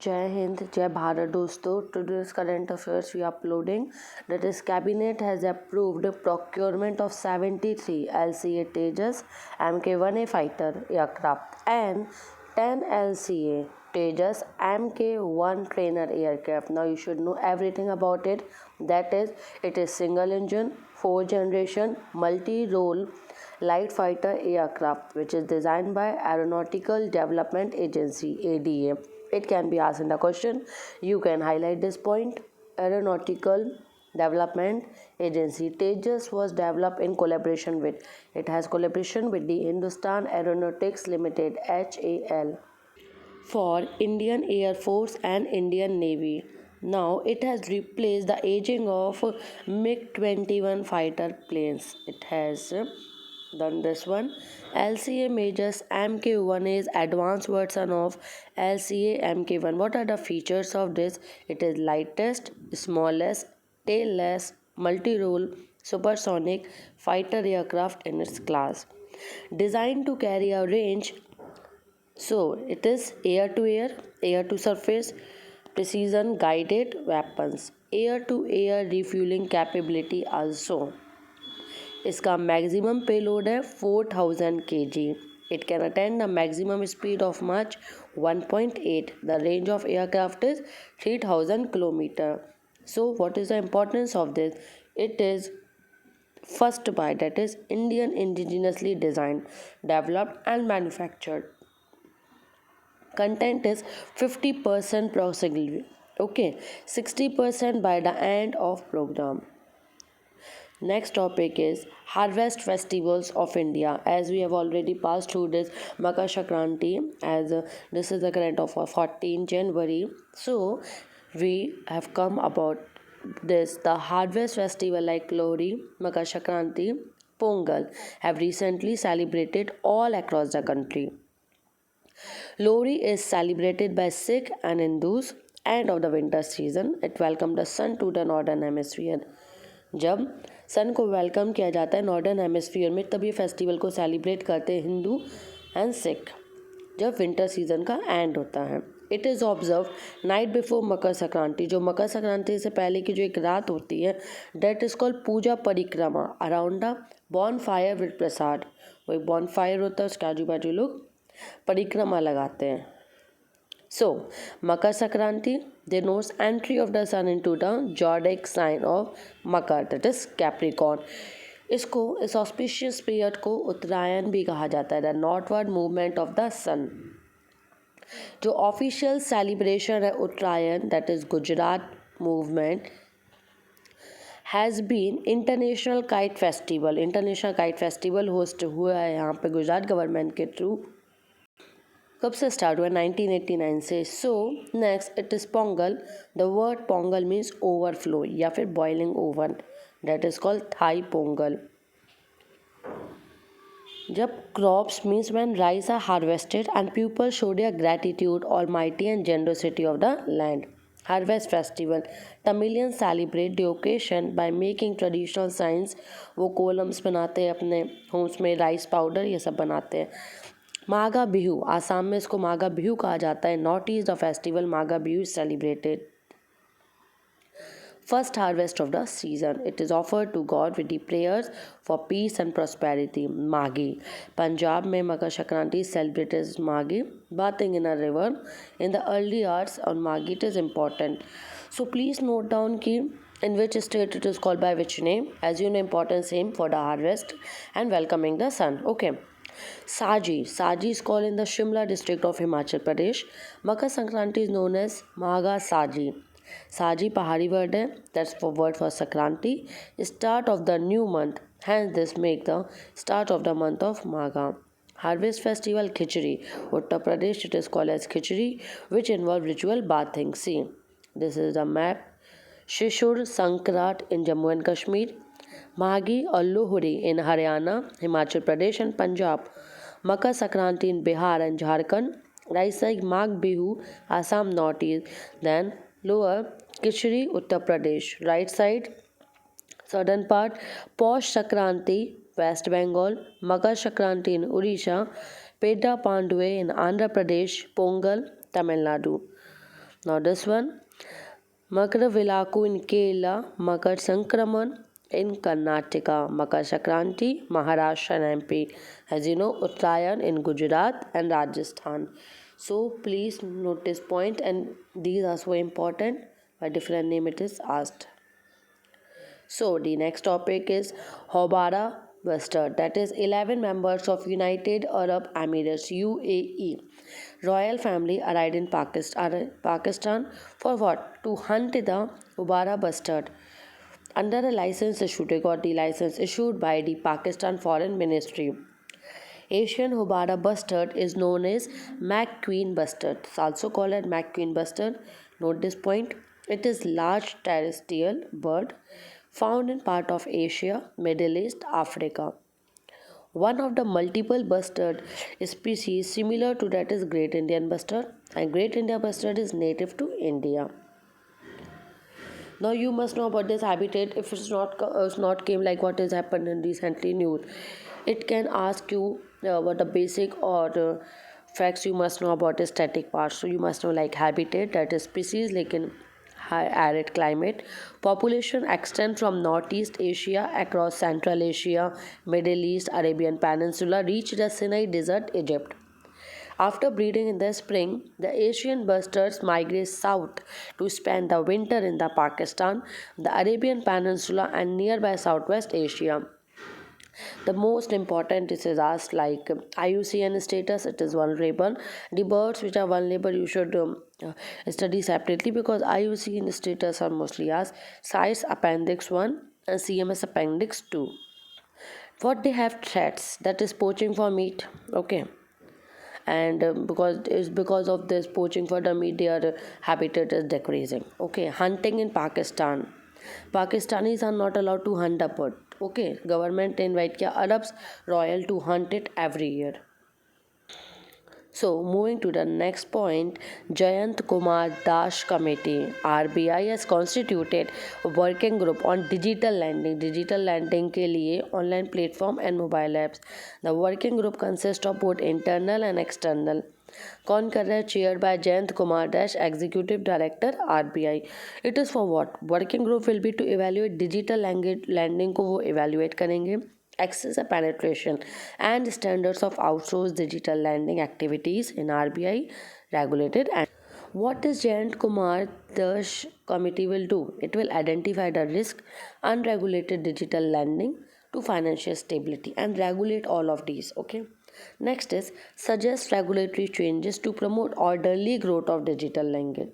Jai Hind, Jai Bharat dosto. Today's current affairs we are uploading. That is, Cabinet has approved procurement of 73 LCA Tejas Mk1A fighter aircraft and 10 LCA Tejas Mk1 trainer aircraft. Now you should know everything about it. That is, it is single engine, 4 generation, multi-role light fighter aircraft which is designed by Aeronautical Development Agency ADA. It can be asked in the question. You can highlight this point. Aeronautical Development Agency Tejas was developed in collaboration with, it has collaboration with the Hindustan Aeronautics Limited HAL for Indian Air Force and Indian Navy. Now it has replaced the aging of MiG-21 fighter planes. It has done this one. LCA Majors Mk1 is advanced version of LCA Mk1. What are the features of this? It is lightest, smallest, tailless, multi-role, supersonic fighter aircraft in its class. Designed to carry a range, so it is air to surface, precision guided weapons, air to air refueling capability also. इसका maximum payload है 4000 kg. It can attain the maximum speed of Mach 1.8. The range of aircraft is 3000 km. So what is the importance of this? It is first by, that is Indian indigenously designed, developed and manufactured. Content is 50% possibly. Okay, 60% by the end of program. Next topic is Harvest Festivals of India. As we have already passed through this Makar Sankranti, as this is the current of 14 January. So we have come about this, the harvest festival like Lohri, Makar Sankranti, Pongal have recently celebrated all across the country. Lohri is celebrated by Sikh and Hindus end of the winter season. It welcomes the sun to the northern hemisphere. जब सन को welcome किया जाता है northern hemisphere में, तब ये festival को celebrate करते हैं हिंदू एंड सिख जब विंटर सीजन का एंड होता है. It is observe night before Makar Sankranti. जो मकर संक्रांति से पहले की जो एक रात होती है, डेट इज़ कॉल्ड पूजा परिक्रमा around the Bon fire with प्रसाद. वो एक बॉन फायर होता है, उसके आजू बाजू लोग परिक्रमा लगाते हैं. So, Makar Sankranti denotes entry of the sun into the zodiac sign of Makar, that is Capricorn. इसको इस auspicious period को उत्तरायण भी कहा जाता है, the northward movement of the sun. जो official celebration है उत्तरायण, that is Gujarat movement, has been International Kite Festival. International Kite Festival host हुआ है यहाँ पे गुजरात गवर्नमेंट के थ्रू. कब से स्टार्ट हुआ? 1989 से. So next it is Pongal. The word Pongal means overflow या फिर boiling over, that is called Thai Pongal. जब crops means when rice are harvested and people show their gratitude almighty and generosity of the land. Harvest festival. Tamilian celebrate the occasion by making traditional science. वो कोलम्स बनाते हैं अपने Holmes में, rice powder ये सब बनाते हैं. मागा बिहू. आसाम में इसको मागा बिहू कहा जाता है. North east the festival Magh Bihu is celebrated. First harvest of the season. It is offered to god with the prayers for peace and prosperity. Maghi. Punjab में Makar Sankranti celebrated Maghi. Bathing in a river in the early hours on Maghi. It is important. So please note down कि in which state it is called by which name. As you know, important same for the harvest and welcoming the sun. Okay. Saji. Saji is called in the Shimla district of Himachal Pradesh. Makar Sankranti is known as Magha Saji. Saji Pahari word hai, that's for word for Sankranti. Start of the new month. Hence this make the start of the month of Magha. Harvest festival Khichdi. Uttar Pradesh it is called as Khichdi, which involve ritual bathing. See, this is the map. Shishur Sankrat in Jammu and Kashmir. Maghi or Lohri in Haryana, Himachal Pradesh and Punjab. Makar Sankranti in Bihar and Jharkhand. Right side Magh Bihu, Assam North East. Then lower Khichdi, Uttar Pradesh. Right side southern part Posh Sankranti, West Bengal. Makar Sankranti in Odisha. Pedda Pandue in Andhra Pradesh. Pongal, Tamil Nadu. Now this one, Makara Vilaku in Kerala, Makar Sankraman in Karnataka, Makar Sankranti, Maharashtra and MP. As you know, Uttarayan in Gujarat and Rajasthan. So please note this point, and these are so important. By different name it is asked. So the next topic is Hobara Bustard, that is 11 members of United Arab Emirates UAE royal family arrived in Pakistan for what? To hunt the Hobara bustard under a license issued. They got the license issued by the Pakistan Foreign Ministry. Asian Hobara bustard is known as McQueen bustard. It's also called as McQueen bustard. Note this point. It is large terrestrial bird found in part of Asia, Middle East, Africa. One of the multiple bustard species similar to that is Great Indian bustard, and Great Indian bustard is native to India. Now you must know about this habitat. If it's not came like what has happened in recently news, it can ask you what the basic or facts you must know about the static parts. So you must know like habitat, that is species like in high arid climate. Population extend from Northeast Asia across Central Asia, Middle East, Arabian Peninsula, reach the Sinai Desert, Egypt. After breeding in the spring, the Asian bustards migrate south to spend the winter in the Pakistan, the Arabian Peninsula, and nearby Southwest Asia. The most important is asked like IUCN status, it is vulnerable. The birds which are vulnerable you should study separately, because IUCN status are mostly asked CITES Appendix 1 and CMS Appendix 2. What they have threats, that is poaching for meat. Okay, and because of this poaching for the meat, their habitat is decreasing. Okay, hunting in Pakistan. Pakistanis are not allowed to hunt the bird. Okay, government invite the Arabs royal to hunt it every year. So, moving to the next point, Jayant Kumar Das Committee (RBI) has constituted a working group on digital lending. Digital lending के लिए online platform and mobile apps. The working group consists of both internal and external. कौन कर रहा है? Chaired by Jayant Kumar Dash, Executive Director RBI. It is for what? Working group will be to evaluate digital lending को वो evaluate करेंगे. Access and penetration and standards of outsourced digital lending activities in RBI regulated. And what is Jayant Kumar Dash committee will do? It will identify the risk unregulated digital lending to financial stability and regulate all of these. Okay. Next is suggest regulatory changes to promote orderly growth of digital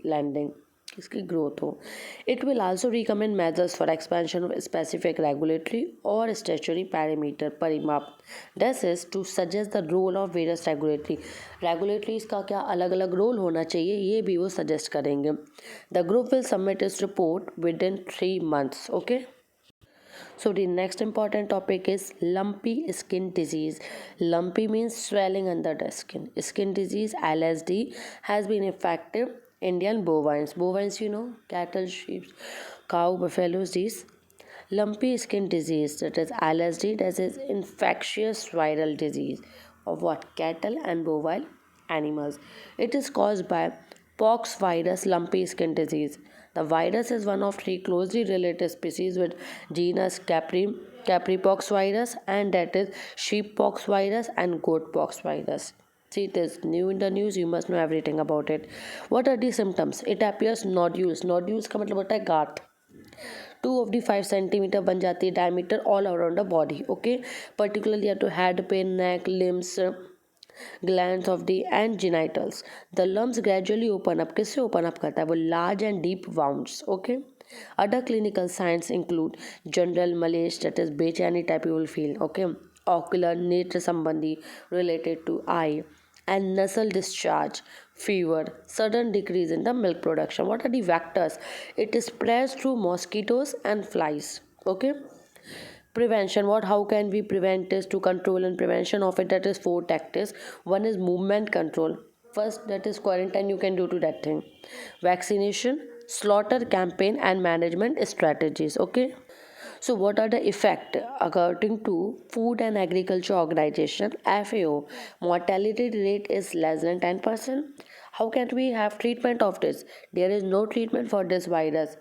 lending. इसकी growth हो. It will also recommend measures for expansion of specific regulatory or statutory parameter परिमाप. This is to suggest the role of various regulatories का क्या अलग अलग role होना चाहिए, ये भी वो सजेस्ट करेंगे. The group will submit its report within 3 months. Okay. So the next important topic is lumpy skin disease. Lumpy means swelling under the skin. Skin disease LSD has been affected Indian bovines. Bovines, you know, cattle, sheep, cow, buffaloes, these. Lumpy skin disease, that is LSD, that is infectious viral disease of what? Cattle and bovine animals. It is caused by pox virus lumpy skin disease. The virus is one of 3 closely related species with genus Capripox virus, and that is sheeppox virus and goatpox virus. See, it is new in the news, you must know everything about it. What are the symptoms? It appears nodules. Nodules का मतलब होता है गांठ. 2 of the 5 centimeter बन जाती है diameter all around the body. Okay, particularly at head pain, neck, limbs, glands of the and genitals. The lumps gradually open up. किससे open up करता है वो? Large and deep wounds. Okay. Other clinical signs include general malaise, that is बेचैनी type you will feel. Okay. Ocular नेत्र संबंधी related to eye, and nasal discharge, fever, sudden decrease in the milk production. What are the vectors? It spreads through mosquitoes and flies. Okay. Prevention, what? How can we prevent this? To control and prevention of it, that is 4 tactics. One is movement control. First, that is quarantine you can do to that thing. Vaccination, slaughter campaign, and management strategies. Okay. So what are the effect? According to Food and Agriculture Organization FAO, mortality rate is less than 10%. How can we have treatment of this? There is no treatment for this virus.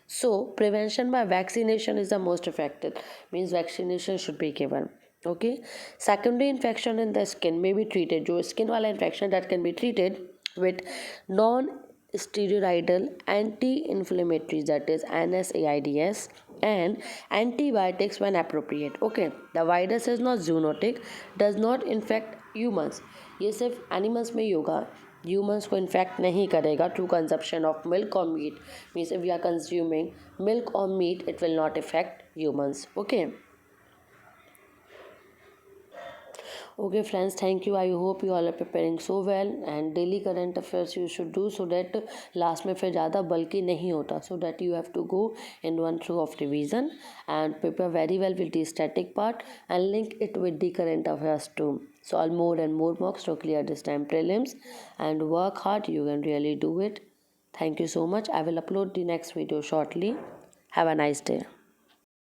So prevention by vaccination is the most effective. Means vaccination should be given. Okay. Secondary infection in the skin may be treated. जो skin वाला infection that can be treated with non-steroidal anti-inflammatories, that is NSAIDs, and antibiotics when appropriate. Okay. The virus is not zoonotic, does not infect humans. ये सिर्फ animals में ही होगा, humans को infect नहीं करेगा through consumption of milk और meat. Means if we are consuming milk or meat, it will not affect humans. Okay friends, thank you. I hope you all are preparing so well, and daily current affairs you should do so that last में फिर ज़्यादा bulky नहीं होता, so that you have to go in one through of revision and prepare very well with the static part and link it with the current affairs too. Solve more and more mocks to clear this time prelims and work hard. You can really do it. Thank you so much. I will upload the next video shortly. Have a nice day.